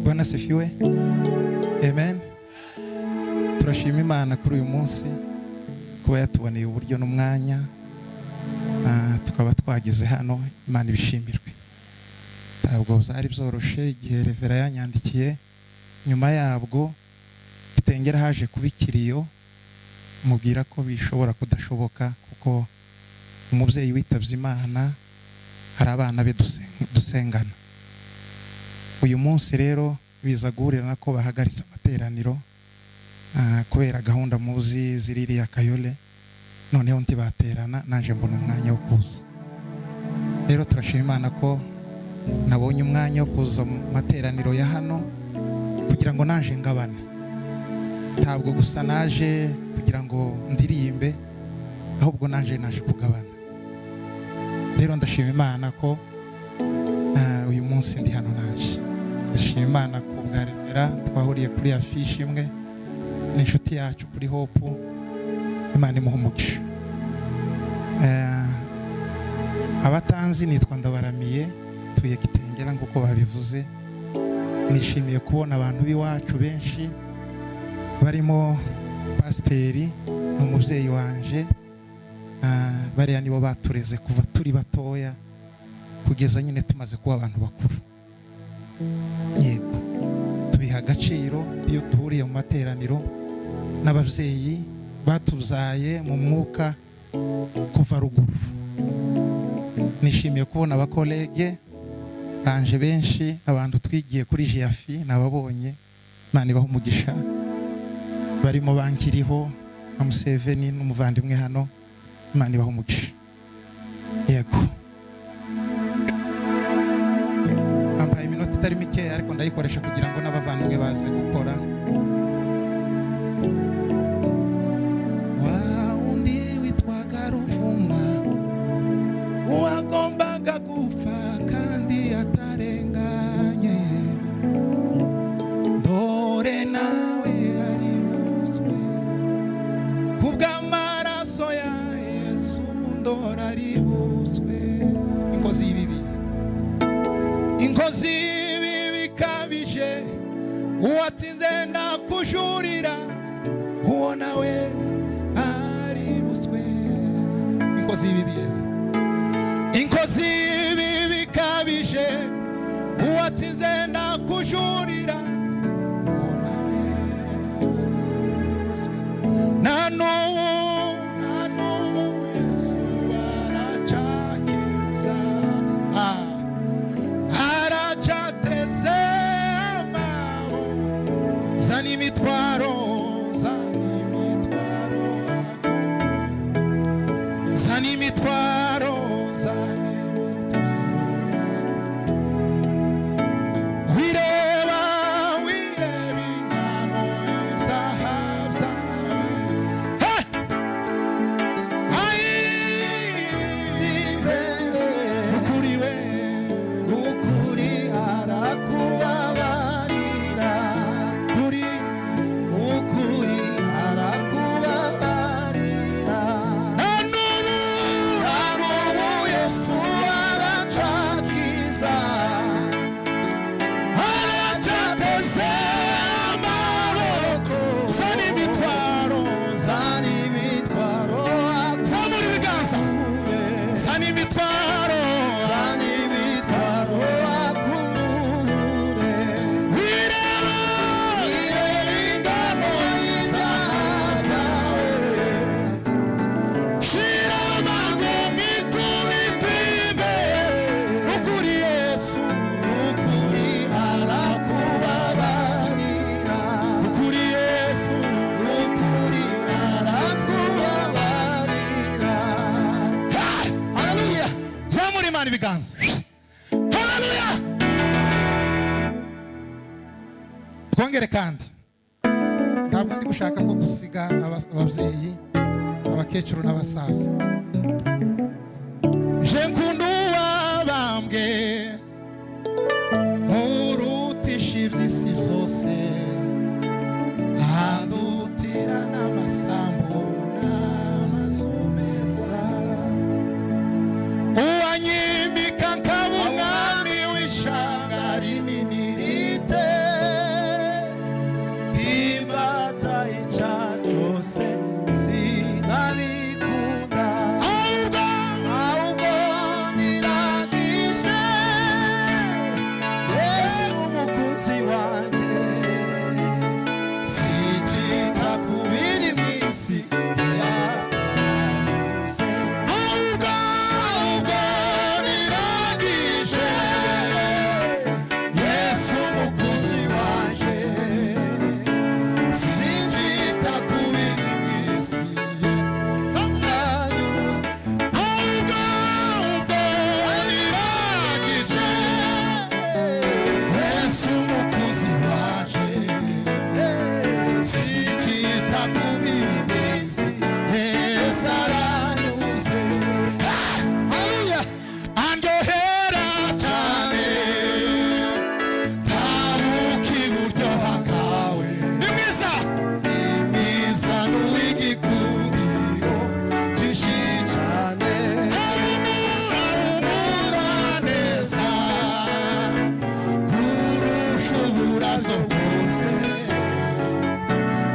Bwana sifiwe. Amen. Turashima Imana kuri uyu munsi kuba yatuboneye uburyo n'umwanya tukaba twageze hano. Imana ibishimirwe. Ntabwo byari byoroshe igihe Revera yanyandikiye, nyuma yabwo Kitengera haje kubikiriyo mubwira ko bishobora kudashoboka kuko umubyeyi witavye Imana hari abana be dusengana. Uyu munsi rero biza guhurirana ko bahagaritse amateraniro kubera gahunda muzi ziririya Kayole, noneho ntibaterana naje mbona umwanya wo kuza. Rero turashima Imana ko nabonye umwanya wo kuza mu materaniro ya hano kugira ngo naje ngabane. Ntabwo gusa naje kugira ngo ndirimbe, ahubwo naje kugabana. Rero ndashima Imana ko uyu munsi ndi hano naje. Ndashima Imana ko bwa Revera twahuriye kuri afishe imwe n'inshuti yacu kuri Hope. Imana imuha umugisha. Abatanzi nitwa Ndabaramiye, tuye Kitengera nguko babivuze. Nishimiye kubona abantu b'iwacu benshi barimo pasiteri n'umubyeyi wanje. Bariya nibo batureze kuva turi batoya kugeza nyine tumaze kuba abantu bakuru. Yego, tubiha agaciro iyo duhuriye mu materaniro n'ababyeyi batuzaye mu mwuka kuva ruguru. Nishimiye kubona abakolege banje benshi, abantu twigiye kuri Jiafi nababonye. Imana ibaha umugisha. Barimo bankiriho na Museveni n'umuvandimwe hano. Imana ibaha umugisha. Yego, ambaye iminota itari mike ariko ndayikoresha kugira ngo n'abavandimwe baze gukora. Waundi witwaga Ruvuma uwagombaga gupfa kandi atarenganye, dore nawe ari buzwe kubw'amaraso ya Yesu, dore ari buzwe. Inkozi y'ibibi kabije uwatsinze ndakujurira, uwo nawe ari buzwe. Inkozi y'ibibi kabije uwatsinze ndakujurira, uwo nawe na n'ubu Yesu aracakiza, aracateze amabo. Zana imitwaro wireba ingano y'ibyaha byawe. ukuri arakubabarira, ukuri arakubabarira. Nanubu Yesu aracakiza, aracateze amaboko. Zana imitwaro, zamura ibiganza. zana imitwaro, akure. wireba ingano y'ibyaha byawe. shira amagomwa ikubita imbere. Ukuri Yesu, ukuri arakubabarira, ukuri Yesu, ukuri arakubabarira. haleluya. Zamura Imana ibiganza. Haleluya. Twongere kandi, ntabwo ndi gushaka ko dusiga ababyeyi, abakecuru n'abasaza. Je nkunda uwabambwe murutisha iby'isi byose, andutira n'amasambu n'amazu meza. Uwanyimika nkaba umwami w'ishanga rinini rite ibibazo byose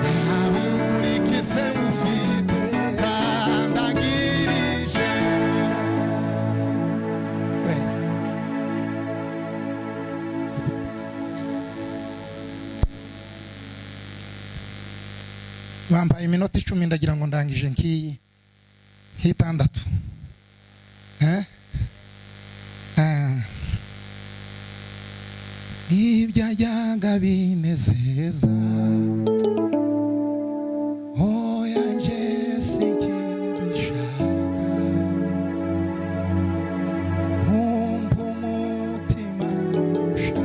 ntaburi kise mufite kandangirije bampaye iminota 10 ndagira ngo ndangije nkiyi hitandatu ibyajyaga binezeza oya nje sinkibishaka umva umutima ushaka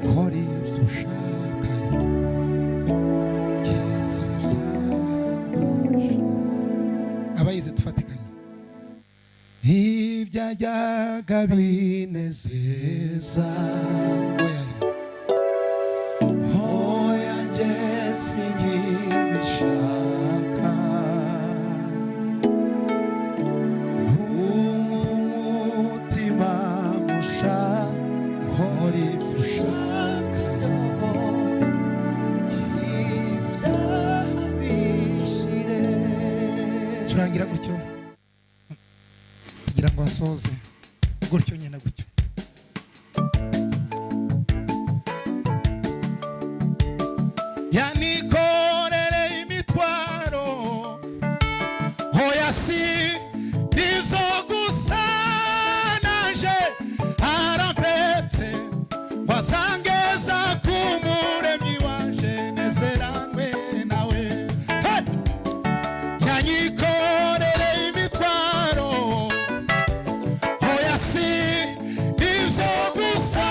nkora ibyo ushaka yeze byabishira abayizi dufatikanye ibyajyaga binezeza oya nje sinkibishaka umutima ushaka nkora ibyo ushaka turangira gutyo kugira ngo asoze gutyo nyine gutyo yanikorere imitwaro hoya si nivyo gusa naje arampetse wazangeza kumuremyi wanje nezeranwe nawe hey! yanyikorere imitwaro hoya si nivyo gusa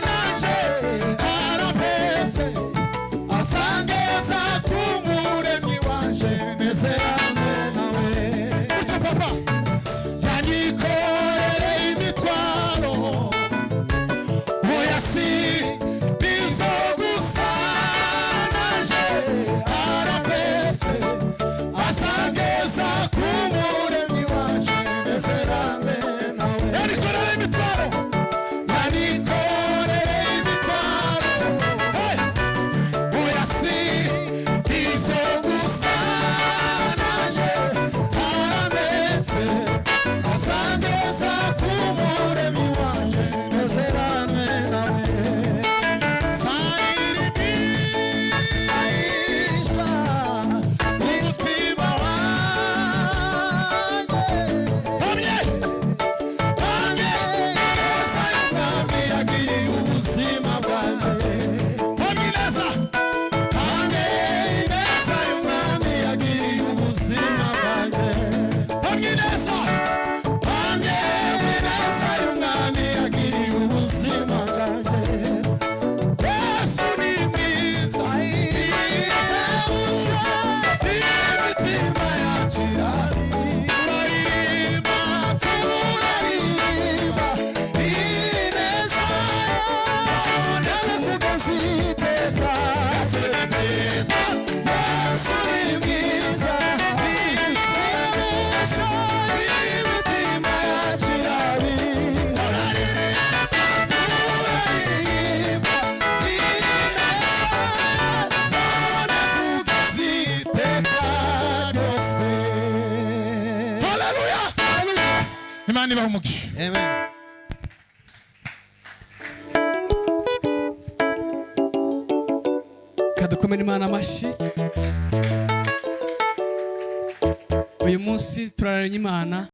naje arampetse asangeza kumuremyi wanje nezeranwe nawe gutyo papa yanyikorere imitwaro oya si nivyo gusa naje arampetse asangeza kumuremyi wanje nezeranwe nawe yanyikorere imitwaro hey! oya si nivyo gusa naje arampetse asangeza kumuremyi wanje nezeranwe nawe zayirimisha umutima wanjye hamye hamye neza y'umwami yagiriye ubuzima bwanjye hamye neza hamye neza y'umwami yagiriye ubuzima bwanjye hamye neza hamye neza y'umwami yagiriye ubuzima bwanjye Yesu ni mwiza imitima yacu turaririmba turaririmba ineza yawe kugeza iteka Yesu ni mwiza Yesu ni mwiza imitima yacu turaririmba turaririmba ineza kugeza iteka ryose haleluya Imana ibahe umugisha Amen. kadukomere Imana amashyi uyu munsi turaranye Imana